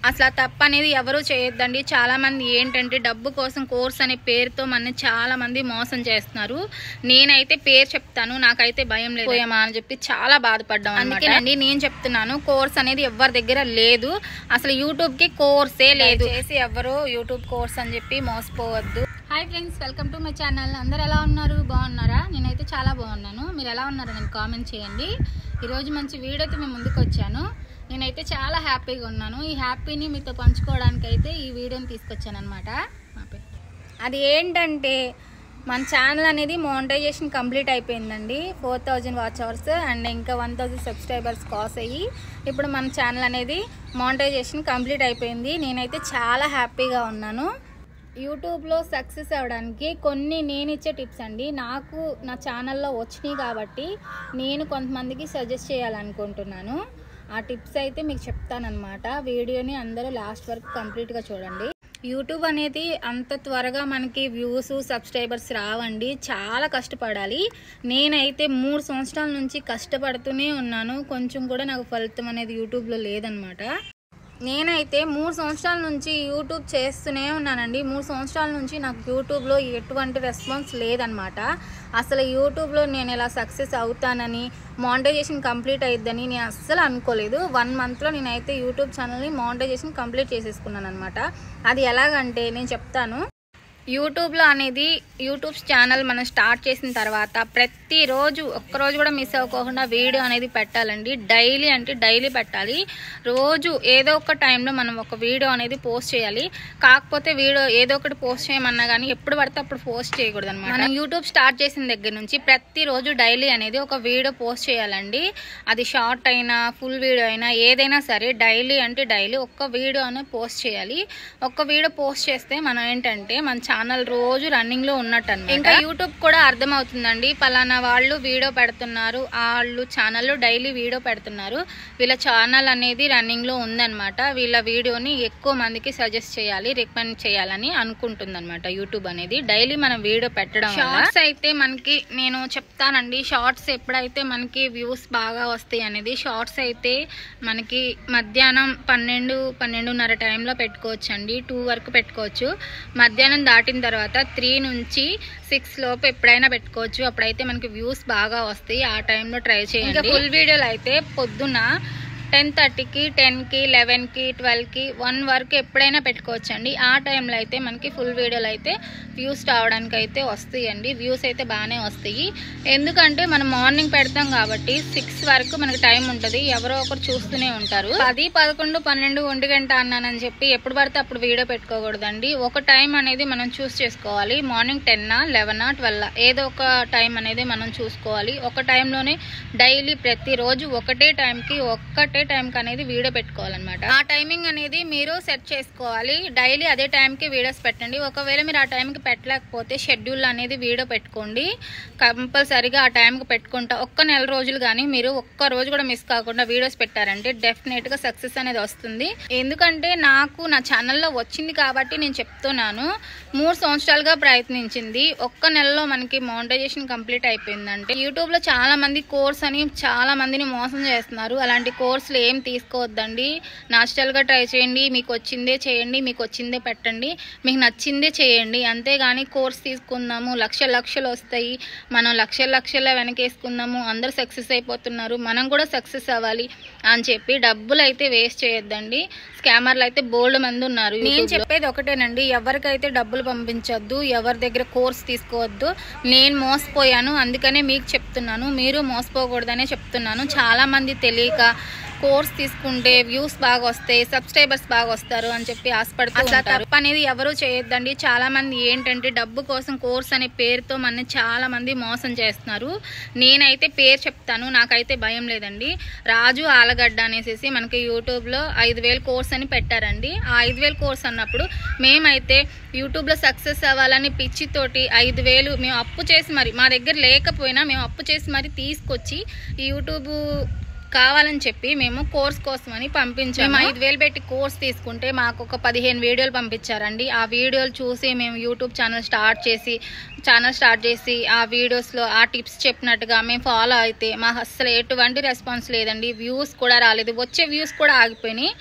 అసలు తప్పు అనేది ఎవరు చేయొద్దండి. చాలా మంది ఏంటంటే డబ్బు కోసం కోర్స్ అనే పేరుతో మన చాలా మంది మోసం చేస్తున్నారు. నేనైతే పేరు చెప్తాను, నాకైతే భయం లేదు పోయామా అని చెప్పి చాలా బాధపడ్డాం. అందుకేనండి నేను చెప్తున్నాను, కోర్స్ అనేది ఎవరి దగ్గర లేదు. అసలు యూట్యూబ్ కి కోర్సే లేదు. చేసి ఎవరు యూట్యూబ్ కోర్స్ అని చెప్పి మోసపోవద్దు. Hi friends, welcome to my channel. అందరు ఎలా ఉన్నారు? బాగున్నారా? నేనైతే చాలా బాగున్నాను. మీరు ఎలా ఉన్నారో నేను కామెంట్ చేయండి. ఈరోజు మంచి వీడియోతో మేము ముందుకు వచ్చాను. నేనైతే చాలా హ్యాపీగా ఉన్నాను. ఈ హ్యాపీని మీతో పంచుకోవడానికి అయితే ఈ వీడియోని తీసుకొచ్చాను అనమాట. అది ఏంటంటే మన ఛానల్ అనేది మోనిటైజేషన్ కంప్లీట్ అయిపోయిందండి. 4000 వాచ్ అవర్స్ అండ్ ఇంకా 1000 సబ్స్క్రైబర్స్ క్రాస్ అయ్యి ఇప్పుడు మన ఛానల్ అనేది మోనిటైజేషన్ కంప్లీట్ అయిపోయింది. నేనైతే చాలా హ్యాపీగా ఉన్నాను. యూట్యూబ్లో సక్సెస్ అవ్వడానికి కొన్ని నేను ఇచ్చే టిప్స్ అండి. నాకు నా ఛానల్లో వచ్చినాయి కాబట్టి నేను కొంతమందికి సజెస్ట్ చేయాలనుకుంటున్నాను. ఆ టిప్స్ అయితే మీకు చెప్తానన్నమాట. వీడియోని అందరూ లాస్ట్ వరకు కంప్లీట్గా చూడండి. యూట్యూబ్ అనేది అంత త్వరగా మనకి వ్యూస్ సబ్స్క్రైబర్స్ రావండి. చాలా కష్టపడాలి. నేనైతే 3 సంవత్సరాల నుంచి కష్టపడుతూనే ఉన్నాను. కొంచెం కూడా నాకు ఫలితం అనేది యూట్యూబ్లో లేదనమాట. నేనైతే 3 సంవత్సరాల నుంచి యూట్యూబ్ చేస్తూనే ఉన్నానండి. 3 సంవత్సరాల నుంచి నాకు యూట్యూబ్లో ఎటువంటి రెస్పాన్స్ లేదనమాట. అసలు యూట్యూబ్లో నేను ఇలా సక్సెస్ అవుతానని, మానిటైజేషన్ కంప్లీట్ అయిద్దని నేను అస్సలు అనుకోలేదు. 1 మంత్లో నేనైతే యూట్యూబ్ ఛానల్ని మానిటైజేషన్ కంప్లీట్ చేసేసుకున్నాను అనమాట. అది ఎలాగంటే నేను చెప్తాను. యూట్యూబ్లో అనేది యూట్యూబ్ ఛానల్ మనం స్టార్ట్ చేసిన తర్వాత ప్రతిరోజు ఒక్కరోజు కూడా మిస్ అవ్వకుండా వీడియో అనేది పెట్టాలండి. డైలీ అంటే డైలీ పెట్టాలి. రోజు ఏదో ఒక టైంలో మనం ఒక వీడియో అనేది పోస్ట్ చేయాలి. కాకపోతే వీడియో ఏదో ఒకటి పోస్ట్ చేయమన్నా కానీ ఎప్పుడు పడితే అప్పుడు పోస్ట్ చేయకూడదు అనమాట. మనం యూట్యూబ్ స్టార్ట్ చేసిన దగ్గర నుంచి ప్రతిరోజు డైలీ అనేది ఒక వీడియో పోస్ట్ చేయాలండి. అది షార్ట్ అయినా ఫుల్ వీడియో అయినా ఏదైనా సరే డైలీ అంటే డైలీ ఒక్క వీడియో అనేది పోస్ట్ చేయాలి. ఒక్క వీడియో పోస్ట్ చేస్తే మనం ఏంటంటే మన ఛానల్ రోజు రన్నింగ్ లో ఉన్నట్టు అన్నమాట. ఇంకా యూట్యూబ్ కూడా అర్థమవుతుందండి, పలానా వాళ్ళు వీడియో పెడుతున్నారు, వాళ్ళు ఛానల్లో డైలీ వీడియో పెడుతున్నారు, వీళ్ళ ఛానల్ అనేది రన్నింగ్ లో ఉందన్నమాట. వీళ్ళ వీడియోని ఎక్కువ మందికి సజెస్ట్ చేయాలి, రికమెండ్ చేయాలని అనుకుంటుంది అనమాట యూట్యూబ్ అనేది. డైలీ మనం వీడియో పెట్టడం. షార్ట్స్ అయితే మనకి నేను చెప్తానండి, షార్ట్స్ ఎప్పుడైతే మనకి వ్యూస్ బాగా వస్తాయి అనేది, షార్ట్స్ అయితే మనకి మధ్యాహ్నం 12-12:30 టైంలో పెట్టుకోవచ్చు అండి. 2 వరకు పెట్టుకోవచ్చు. మధ్యాహ్నం దాటిన తర్వాత 3 నుంచి 6 లోపు ఎప్పుడైనా పెట్టుకోవచ్చు. అప్పుడైతే మనకి వ్యూస్ బాగా వస్తాయి. ఆ టైంలో ట్రై చేయండి. ఇంకా ఫుల్ వీడియోలు అయితే పొద్దున్న 10:30కి 10కి 11కి 12కి 1 వరకు ఎప్పుడైనా పెట్టుకోవచ్చు అండి. ఆ టైంలో అయితే మనకి ఫుల్ వీడియోలు అయితే వ్యూస్ రావడానికి అయితే వస్తాయండి. వ్యూస్ అయితే బాగానే వస్తాయి. ఎందుకంటే మనం మార్నింగ్ పెడతాం కాబట్టి 6 వరకు మనకి టైం ఉంటుంది. ఎవరో ఒకరు చూస్తూనే ఉంటారు. 10, 11, 12, 1 గంట అన్నానని చెప్పి ఎప్పుడు పడితే అప్పుడు వీడియో పెట్టుకోకూడదండి. ఒక టైం అనేది మనం చూస్ చేసుకోవాలి. మార్నింగ్ 10, 11, 12 ఏదో ఒక టైం అనేది మనం చూసుకోవాలి. ఒక టైంలోనే డైలీ ప్రతిరోజు ఒకటే టైంకి అనేది వీడియో పెట్టుకోవాలన్నమాట. ఆ టైమింగ్ అనేది మీరు సెట్ చేసుకోవాలి. డైలీ అదే టైంకి వీడియోస్ పెట్టండి. ఒకవేళ మీరు ఆ టైంకి పెట్టలేకపోతే షెడ్యూల్ అనేది వీడియో పెట్టుకోండి. కంపల్సరీగా ఆ టైంకి పెట్టుకుంటా ఒక్క నెల రోజులు కానీ మీరు ఒక్క రోజు కూడా మిస్ కాకుండా వీడియోస్ పెట్టారంటే డెఫినెట్గా సక్సెస్ అనేది వస్తుంది. ఎందుకంటే నాకు నా ఛానల్లో వచ్చింది కాబట్టి నేను చెప్తున్నాను. 3 సంవత్సరాలుగా ప్రయత్నించింది. ఒక్క నెలలో మనకి మానిటైజేషన్ కంప్లీట్ అయిపోయిందంటే యూట్యూబ్లో చాలా మంది కోర్స్ అని చాలా మందిని మోసం చేస్తున్నారు. అలాంటి కోర్సులు ఏం తీసుకోవద్దండి. న్యాచురల్గా ట్రై చేయండి. మీకు వచ్చిందే చేయండి, మీకు వచ్చిందే పెట్టండి, మీకు నచ్చిందే చేయండి. అంతేగాని కోర్స్ తీసుకుందాము, లక్షలు వస్తాయి, మనం లక్షల వెనకేసుకుందాము, అందరూ సక్సెస్ అయిపోతున్నారు, మనం కూడా సక్సెస్ అవ్వాలి అని చెప్పి డబ్బులు అయితే వేస్ట్ చేయొద్దండి. స్కామర్లు అయితే బోల్డ్ మంది ఉన్నారు. నేను చెప్పేది ఒకటేనండి, ఎవరికైతే డబ్బులు పంపించొద్దు, ఎవరి దగ్గర కోర్స్ తీసుకోవద్దు. నేను మోసపోయాను, అందుకనే మీకు చెప్తున్నాను. మీరు మోసపోకూడదనే చెప్తున్నాను. చాలా మంది తెలియక కోర్స్ తీసుకుంటే వ్యూస్ బాగా వస్తాయి, సబ్స్క్రైబర్స్ బాగా వస్తారు అని చెప్పి ఆశపడుతూ ఉంటారు. తప్పు అనేది ఎవరు చేయొద్దండి. చాలా మంది ఏంటంటే డబ్బు కోసం కోర్స్ అనే పేరుతో మన చాలా మంది మోసం చేస్తున్నారు. నేనైతే పేరు చెప్తాను, నాకైతే భయం లేదండి. రాజు ఆలగడ్డ అనేసి మనకి యూట్యూబ్లో 5000 కోర్స్ అని పెట్టారండి. ఆ 5000 కోర్స్ అన్నప్పుడు మేమైతే యూట్యూబ్లో సక్సెస్ అవ్వాలని పిచ్చితోటి 5000 మేము అప్పు చేసి మరి, మా దగ్గర లేకపోయినా మేము అప్పు చేసి మరి తీసుకొచ్చి ఈ యూట్యూబ్ కావాలని చెప్పి మేము కోర్స్ కోసం అని పంపించాము. 5,000 పెట్టి కోర్స్ తీసుకుంటే మాకు ఒక 15 వీడియోలు పంపించారండి. ఆ వీడియోలు చూసి మేము యూట్యూబ్ ఛానల్ స్టార్ట్ చేసి ఛానల్ స్టార్ట్ చేసి ఆ వీడియోస్లో ఆ టిప్స్ చెప్పినట్టుగా మేము ఫాలో అయితే మాకు అసలు ఎటువంటి రెస్పాన్స్ లేదండి. వ్యూస్ కూడా రాలేదు, వచ్చే వ్యూస్ కూడా ఆగిపోయినాయి.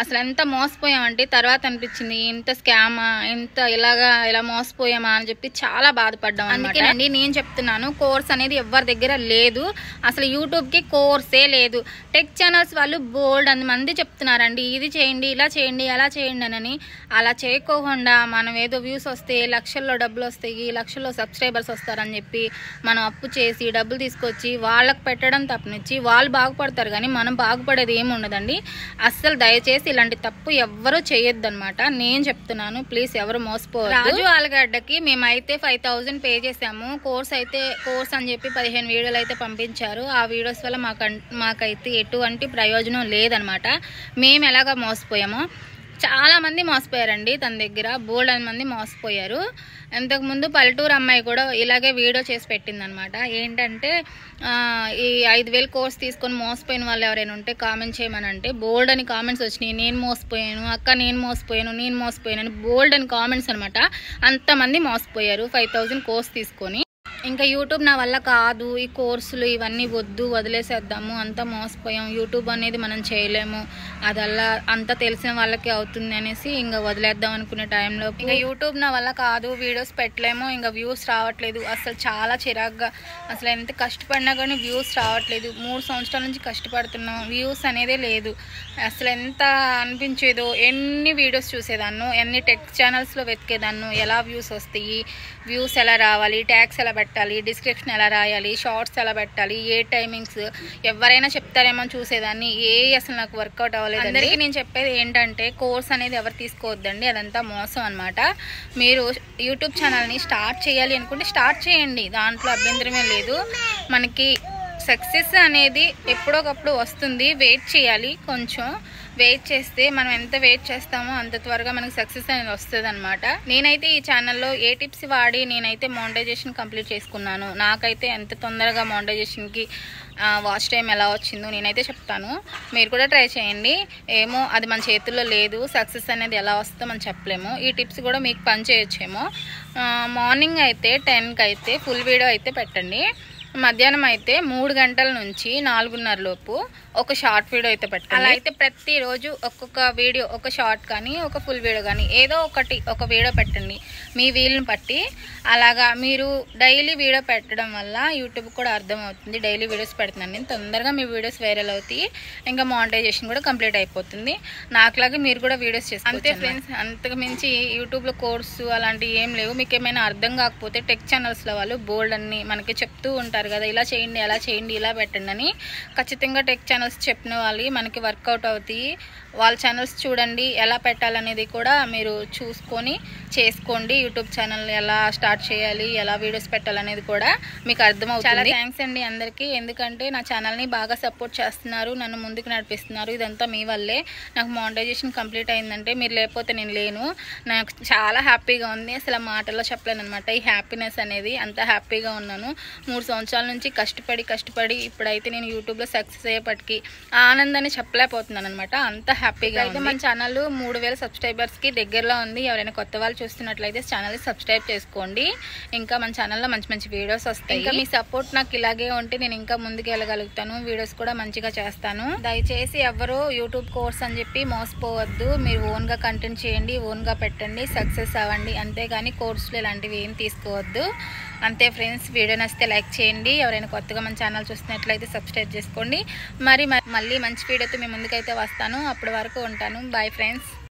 అసలు ఎంత మోసపోయామంటే తర్వాత అనిపించింది ఎంత స్కామా, ఎంత ఇలా మోసపోయామా అని చెప్పి చాలా బాధపడ్డాం. అందుకేనండి నేను చెప్తున్నాను, కోర్స్ అనేది ఎవరి దగ్గర లేదు. అసలు యూట్యూబ్కి కోర్సే లేదు. టెక్ ఛానల్స్ వాళ్ళు బోల్డ్ మంది చెప్తున్నారండి, ఇది చేయండి, ఇలా చేయండి, అలా చేయండి అని. అలా చేయకోకుండా మనం ఏదో వ్యూస్ వస్తే లక్షల్లో డబ్బులు వస్తాయి, లక్షల్లో సబ్స్క్రైబర్స్ వస్తారని చెప్పి మనం అప్పు చేసి డబ్బులు తీసుకొచ్చి వాళ్ళకి పెట్టడం తప్పనిచ్చి వాళ్ళు బాగుపడతారు, కానీ మనం బాగుపడేది ఏమి ఉండదండి. అస్సలు దయచేసి ఇలాంటి తప్పు ఎవ్వరూ చేయొద్దనమాట. నేను చెప్తున్నాను, ప్లీజ్ ఎవరు మోసపోవద్దు. రాజు ఆలుగడ్డకి మేమైతే 5000 పే చేసాము. కోర్స్ అని చెప్పి 15 వీడియోలు అయితే పంపించారు. ఆ వీడియోస్ వల్ల మాకైతే ఎటువంటి ప్రయోజనం లేదనమాట. మేము ఎలాగ మోసపోయామో చాలా మంది మోసపోయారండి. తన దగ్గర బోల్డ్ అని మంది మోసపోయారు. ఇంతకుముందు పల్లెటూరు అమ్మాయి కూడా ఇలాగే వీడియో చేసి పెట్టిందనమాట. ఏంటంటే ఈ 5000 కోర్స్ తీసుకొని మోసపోయిన వాళ్ళు ఎవరైనా ఉంటే కామెంట్ చేయమని అంటే బోల్డ్ అని కామెంట్స్ వచ్చినాయి. నేను మోసపోయాను అక్క, నేను మోసపోయాను అని బోల్డ్ అని కామెంట్స్ అనమాట. అంతమంది మోసపోయారు 5000 కోర్స్ తీసుకొని. ఇంకా యూట్యూబ్ నా వల్ల కాదు, ఈ కోర్సులు ఇవన్నీ వద్దు, వదిలేసేద్దాము, అంతా మోసపోయాం, యూట్యూబ్ అనేది మనం చేయలేము, అదల్లా అంతా తెలిసిన వాళ్ళకి అవుతుంది అనేసి ఇంకా వదిలేద్దాం అనుకునే టైంలో ఇంకా యూట్యూబ్ నా వల్ల కాదు, వీడియోస్ పెట్టలేము, ఇంకా వ్యూస్ రావట్లేదు. అసలు చాలా చిరాగ్గా, అసలు ఎంత కష్టపడినా కానీ వ్యూస్ రావట్లేదు. 3 సంవత్సరాల నుంచి కష్టపడుతున్నాం, వ్యూస్ అనేదే లేదు. అసలు ఎంత అనిపించేదో, ఎన్ని వీడియోస్ చూసేదాన్ని, ఎన్ని టెక్ ఛానల్స్లో వెతికేదాన్ని, ఎలా వ్యూస్ వస్తాయి, వ్యూస్ ఎలా రావాలి, ట్యాగ్స్ ఎలా పెట్టాలి, డిస్క్రిప్షన్ ఎలా రాయాలి, షార్ట్స్ ఎలా పెట్టాలి, ఏ టైమింగ్స్ ఎవరైనా చెప్తారేమో చూసేదాన్ని. అసలు నాకు వర్కౌట్ అవ్వలేదు. అందరికీ నేను చెప్పేది ఏంటంటే కోర్స్ అనేది ఎవరు తీసుకోవద్దండి, అదంతా మోసం అనమాట. మీరు యూట్యూబ్ ఛానల్ని స్టార్ట్ చేయాలి అనుకుంటే స్టార్ట్ చేయండి, దాంట్లో అభ్యంతరమే లేదు. మనకి సక్సెస్ అనేది ఎప్పుడోకప్పుడు వస్తుంది, వెయిట్ చేయాలి. కొంచెం వెయిట్ చేస్తే మనం ఎంత వెయిట్ చేస్తామో అంత త్వరగా మనకి సక్సెస్ అనేది వస్తుంది అనమాట. నేనైతే ఈ ఛానల్లో ఏ టిప్స్ వాడి నేనైతే మానిటైజేషన్ కంప్లీట్ చేసుకున్నాను. నాకైతే ఎంత తొందరగా మానిటైజేషన్కి వాచ్ టైం ఎలా వచ్చిందో నేనైతే చెప్తాను. మీరు కూడా ట్రై చేయండి. ఏమో అది మన చేతుల్లో లేదు, సక్సెస్ అనేది ఎలా వస్తుందో మనం చెప్పలేము. ఈ టిప్స్ కూడా మీకు పని చేయొచ్చేమో. మార్నింగ్ అయితే 10కి అయితే ఫుల్ వీడియో అయితే పెట్టండి. మధ్యాహ్నం అయితే 3 గంటల నుంచి 4:30 లోపు ఒక షార్ట్ వీడియో అయితే పెట్టండి. అలా అయితే ప్రతిరోజు ఒక్కొక్క వీడియో, ఒక షార్ట్ కానీ ఒక ఫుల్ వీడియో కానీ ఏదో ఒక వీడియో పెట్టండి మీ వీలుని బట్టి. అలాగా మీరు డైలీ వీడియో పెట్టడం వల్ల యూట్యూబ్ కూడా అర్థమవుతుంది, డైలీ వీడియోస్ పెడుతున్నాను, తొందరగా మీ వీడియోస్ వైరల్ అవుతాయి, ఇంకా మానిటైజేషన్ కూడా కంప్లీట్ అయిపోతుంది. నాకులాగా మీరు కూడా వీడియోస్ చేసుకోండి. అంతే ఫ్రెండ్స్, అంతకు మించి యూట్యూబ్లో కోర్సు అలాంటివి ఏం లేవు. మీకు ఏమైనా అర్థం కాకపోతే టెక్ ఛానల్స్లో వాళ్ళు బోల్డ్ అన్ని మనకి చెప్తూ ఉంటారు కదా, ఇలా చేయండి, అలా చేయండి, ఇలా పెట్టండి అని. ఖచ్చితంగా టెక్ ఛానల్స్ చెప్పిన వాళ్ళు మనకి వర్కౌట్ అవుతాయి. వాళ్ళ ఛానల్స్ చూడండి, ఎలా పెట్టాలనేది కూడా మీరు చూసుకొని చేసుకోండి. యూట్యూబ్ ఛానల్ ఎలా స్టార్ట్ చేయాలి, ఎలా వీడియోస్ పెట్టాలనేది కూడా మీకు అర్థమవుతుంది. చాలా థ్యాంక్స్ అండి అందరికీ, ఎందుకంటే నా ఛానల్ని బాగా సపోర్ట్ చేస్తున్నారు, నన్ను ముందుకు నడిపిస్తున్నారు. ఇదంతా మీ వల్లే. నాకు మానిటైజేషన్ కంప్లీట్ అయిందంటే మీరు లేకపోతే నేను లేను. నాకు చాలా హ్యాపీగా ఉంది, అసలు మాటల్లో చెప్పలేను అనమాట ఈ హ్యాపీనెస్ అనేది. అంత హ్యాపీగా ఉన్నాను. 3 సంవత్సరాల నుంచి కష్టపడి ఇప్పుడైతే నేను యూట్యూబ్లో సక్సెస్ అయ్యేపటికి ఆనందాన్ని చెప్పలేకపోతున్నాను అనమాట. అంత హ్యాపీగా అయితే మన ఛానల్ 3000 సబ్స్క్రైబర్స్కి దగ్గరలో ఉంది. ఎవరైనా కొత్త వాళ్ళు చూస్తున్నట్లయితే ఛానల్ని సబ్స్క్రైబ్ చేసుకోండి. ఇంకా మన ఛానల్లో మంచి వీడియోస్ వస్తాయి. ఇంకా మీ సపోర్ట్ నాకు ఇలాగే ఉంటే నేను ఇంకా ముందుకు వెళ్ళగలుగుతాను, వీడియోస్ కూడా మంచిగా చేస్తాను. దయచేసి ఎవరు యూట్యూబ్ కోర్స్ అని చెప్పి మోసపోవద్దు. మీరు ఓన్గా కంటెంట్ చేయండి, ఓన్గా పెట్టండి, సక్సెస్ అవ్వండి. అంతేగాని కోర్సులు ఇలాంటివి ఏం తీసుకోవద్దు. అంతే ఫ్రెండ్స్, వీడియో నచ్చితే లైక్ చేయండి. ఎవరైనా కొత్తగా మన ఛానల్ చూస్తున్నట్లయితే సబ్స్క్రైబ్ చేసుకోండి. మళ్ళీ మంచి వీడియోతో మీ ముందుకైతే వస్తాను. అప్పటి వరకు ఉంటాను. Bye friends.